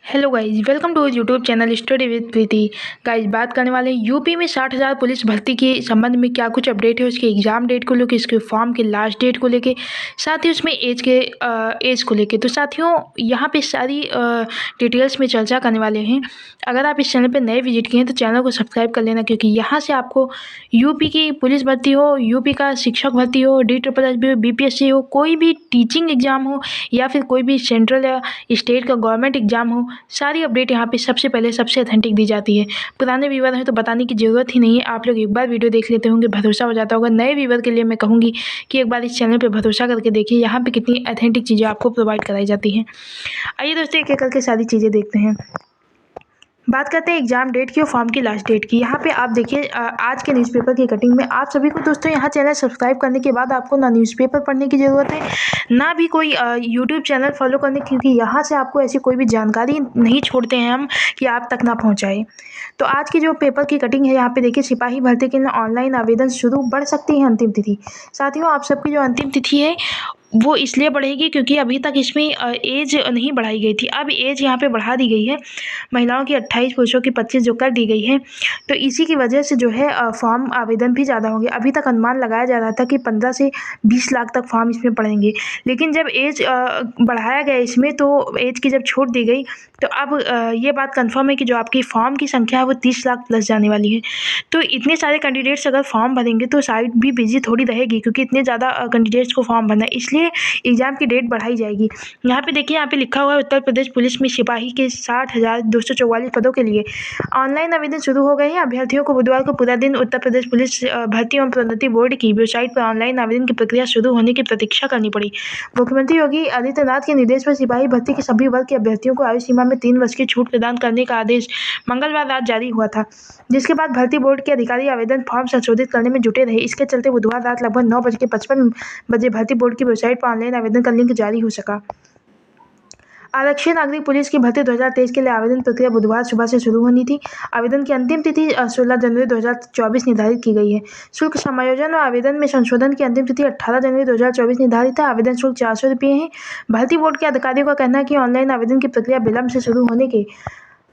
Hello guys, welcome to YouTube channel study with Preeti. Guys, बात करने वाले हैं यूपी में 60,000 पुलिस भर्ती के संबंध में क्या कुछ अपडेट है, उसके एग्ज़ाम डेट को लेकर, इसके फॉर्म के लास्ट डेट को लेकर, साथ ही उसमें एज को लेकर। तो साथियों, यहाँ पे सारी डिटेल्स में चर्चा करने वाले हैं। अगर आप इस चैनल पर नए विजिट किए हैं तो चैनल को सब्सक्राइब कर लेना, क्योंकि यहाँ से आपको यूपी की पुलिस भर्ती हो, यूपी का शिक्षक भर्ती हो, DSSS हो, BPSC हो, कोई भी टीचिंग एग्ज़ाम हो, या फिर कोई भी सेंट्रल या स्टेट का गवर्नमेंट एग्ज़ाम हो, सारी अपडेट यहाँ पे सबसे पहले सबसे ऑथेंटिक दी जाती है। पुराने व्यूवर हैं तो बताने की ज़रूरत ही नहीं है, आप लोग एक बार वीडियो देख लेते होंगे, भरोसा हो जाता होगा। नए व्यूवर के लिए मैं कहूँगी कि एक बार इस चैनल पे भरोसा करके देखिए, यहाँ पे कितनी ऑथेंटिक चीज़ें आपको प्रोवाइड कराई जाती हैं। आइए दोस्तों, एक एक करके सारी चीज़ें देखते हैं। बात करते हैं एग्जाम डेट की और फॉर्म की लास्ट डेट की। यहाँ पे आप देखिए, आज के न्यूज़पेपर की कटिंग में आप सभी को दोस्तों, यहाँ चैनल सब्सक्राइब करने के बाद आपको ना न्यूज़पेपर पढ़ने की ज़रूरत है, ना भी कोई यूट्यूब चैनल फॉलो करने, क्योंकि यहाँ से आपको ऐसी कोई भी जानकारी नहीं छोड़ते हैं हम कि आप तक ना पहुँचाए। तो आज की जो पेपर की कटिंग है, यहाँ पे देखिए, सिपाही भर्ती के लिए ऑनलाइन आवेदन शुरू, बढ़ सकती है अंतिम तिथि। साथियों, आप सबकी जो अंतिम तिथि है वो इसलिए बढ़ेगी क्योंकि अभी तक इसमें एज नहीं बढ़ाई गई थी, अब एज यहाँ पे बढ़ा दी गई है। महिलाओं की 28, पुरुषों की 25 जो कर दी गई है। तो इसी की वजह से जो है फॉर्म आवेदन भी ज़्यादा होंगे। अभी तक अनुमान लगाया जा रहा था कि 15 से 20 लाख तक फॉर्म इसमें पड़ेंगे, लेकिन जब एज बढ़ाया गया इसमें, तो एज की जब छूट दी गई, तो अब ये बात कंफर्म है कि जो आपकी फॉर्म की संख्या है वो 30 लाख प्लस जाने वाली है। तो इतने सारे कैंडिडेट्स अगर फॉर्म भरेंगे तो साइट भी बिजी थोड़ी रहेगी, क्योंकि इतने ज़्यादा कैंडिडेट्स को फॉर्म भरना है, इसलिए एग्जाम की डेट बढ़ाई जाएगी। यहाँ पे देखिए, यहाँ पे लिखा हुआ है उत्तर प्रदेश पुलिस में सिपाही के 60,244 पदों के लिए ऑनलाइन आवेदन शुरू हो गए हैं। अभ्यर्थियों को बुधवार को पूरा दिन उत्तर प्रदेश पुलिस भर्ती एवं प्रोन्नति बोर्ड की वेबसाइट पर ऑनलाइन आवेदन की प्रक्रिया शुरू होने की प्रतीक्षा करनी पड़ी। मुख्यमंत्री योगी आदित्यनाथ के निर्देश पर सिपाही भर्ती के सभी वर्ग के अभ्यर्थियों को आयु सीमा में 3 वर्ष की छूट प्रदान करने का आदेश मंगलवार रात जारी हुआ था, जिसके बाद भर्ती बोर्ड के अधिकारी आवेदन फॉर्म संशोधित करने में जुटे रहे। इसके चलते बुधवार रात लगभग 9:55 भर्ती बोर्ड की वेबसाइट पर ऑनलाइन आवेदन का लिंक जारी हो सका। आरक्षी नागरिक पुलिस की भर्ती 2023 के लिए आवेदन प्रक्रिया बुधवार सुबह से शुरू होनी थी। आवेदन की अंतिम तिथि 16 जनवरी 2024 निर्धारित की गई है। शुल्क समायोजन और आवेदन में संशोधन की अंतिम तिथि 18 जनवरी 2024 निर्धारित है। आवेदन शुल्क 400 रुपये है। भर्ती बोर्ड के अधिकारियों का कहना है कि ऑनलाइन आवेदन की प्रक्रिया विलंब से शुरू होने के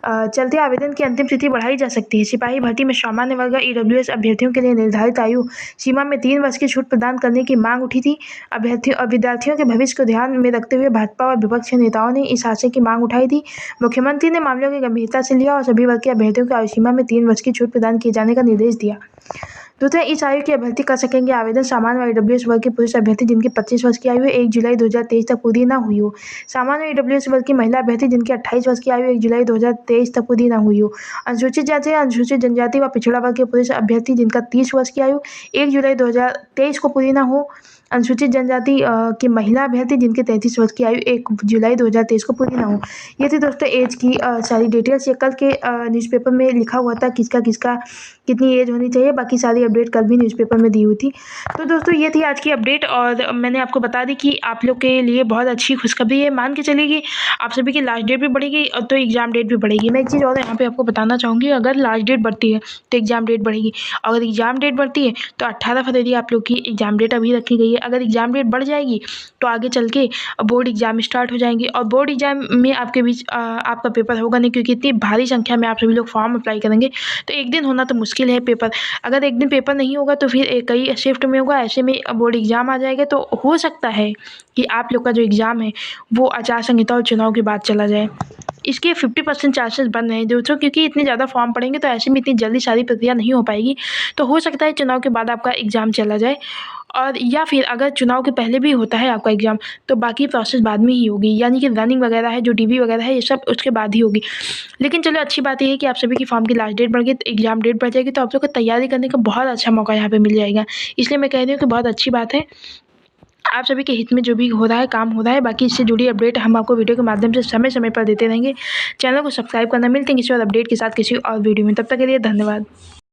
चलते आवेदन की अंतिम तिथि बढ़ाई जा सकती है। सिपाही भर्ती में सामान्य वर्ग EWS अभ्यर्थियों के लिए निर्धारित आयु सीमा में 3 वर्ष की छूट प्रदान करने की मांग उठी थी। विद्यार्थियों के भविष्य को ध्यान में रखते हुए भाजपा और विपक्ष के नेताओं ने इस आशय की मांग उठाई थी। मुख्यमंत्री ने मामलों की गंभीरता से लिया और सभी वर्ग के अभ्यर्थियों को आयु सीमा में 3 वर्ष की छूट प्रदान किए जाने का निर्देश दिया। दूसरा, इस आयु की अभ्यर्थी कर सकेंगे आवेदन सामान्य और EWS वर्ग के पुरुष अभ्यर्थी जिनकी 25 वर्ष की आयु 1 जुलाई 2023 तक पूरी न हुई हो। सामान्य और EWS वर्ग की महिला अभ्यर्थी जिनकी 28 वर्ष की आयु 1 जुलाई 2023 तक पूरी न हुई हो। अनुसूचित जाति, अनुसूचित जनजाति व पिछड़ा वर्ग के पुरुष अभ्यर्थी जिनका 30 वर्ष की आयु 1 जुलाई 2023 को पूरी न हो। अनुसूचित जनजाति की महिला अभ्यर्थी जिनके 33 वर्ष की आयु 1 जुलाई 2023 को पूरी न हो। ये थी दोस्तों एज की सारी डिटेल्स। ये कल के न्यूज़पेपर में लिखा हुआ था किसका किसका कितनी एज होनी चाहिए, बाकी सारी अपडेट कल भी न्यूज़पेपर में दी हुई थी। तो दोस्तों, ये थी आज की अपडेट, और मैंने आपको बता दी कि आप लोग के लिए बहुत अच्छी खुशखबरी है। मान के चलिए आप सभी की लास्ट डेट भी बढ़ेगी और तो एग्जाम डेट भी बढ़ेगी। मैं एक चीज़ और यहाँ पे आपको बताना चाहूँगी, अगर लास्ट डेट बढ़ती है तो एग्जाम डेट बढ़ेगी, अगर एग्जाम डेट बढ़ती है तो 18 फरवरी आप लोग की एग्जाम डेट अभी रखी गई है। अगर एग्जाम डेट बढ़ जाएगी तो आगे चल के बोर्ड एग्जाम स्टार्ट हो जाएंगे, और बोर्ड एग्जाम में आपके बीच आपका पेपर होगा नहीं, क्योंकि इतनी भारी संख्या में आप सभी लोग फॉर्म अप्लाई करेंगे, तो एक दिन होना तो मुश्किल है पेपर। अगर एक दिन पेपर नहीं होगा तो फिर कई शिफ्ट में होगा, ऐसे में बोर्ड एग्जाम आ जाएगा, तो हो सकता है कि आप लोग का जो एग्ज़ाम है वो आचार संहिता और चुनाव के बाद चला जाए। इसके 50% चांसेस बन रहे हैं दोस्तों, क्योंकि इतने ज़्यादा फॉर्म पड़ेंगे तो ऐसे में इतनी जल्दी सारी प्रक्रिया नहीं हो पाएगी। तो हो सकता है चुनाव के बाद आपका एग्ज़ाम चला जाए, और या फिर अगर चुनाव के पहले भी होता है आपका एग्ज़ाम तो बाकी प्रोसेस बाद में ही होगी, यानी कि रनिंग वगैरह है, जो DB वगैरह है, ये सब उसके बाद ही होगी। लेकिन चलो, अच्छी बात ये है कि आप सभी की फॉर्म की लास्ट डेट बढ़ गई, तो एग्जाम डेट बढ़ जाएगी, तो आप लोग को तैयारी करने का बहुत अच्छा मौका यहाँ पे मिल जाएगा। इसलिए मैं कह रही हूँ कि बहुत अच्छी बात है। आप सभी के हित में जो भी हो रहा है, काम हो रहा है, बाकी इससे जुड़ी अपडेट हम आपको वीडियो के माध्यम से समय समय पर देते रहेंगे। चैनल को सब्सक्राइब करना। मिलते हैं किसी और अपडेट के साथ किसी और वीडियो में, तब तक के लिए धन्यवाद।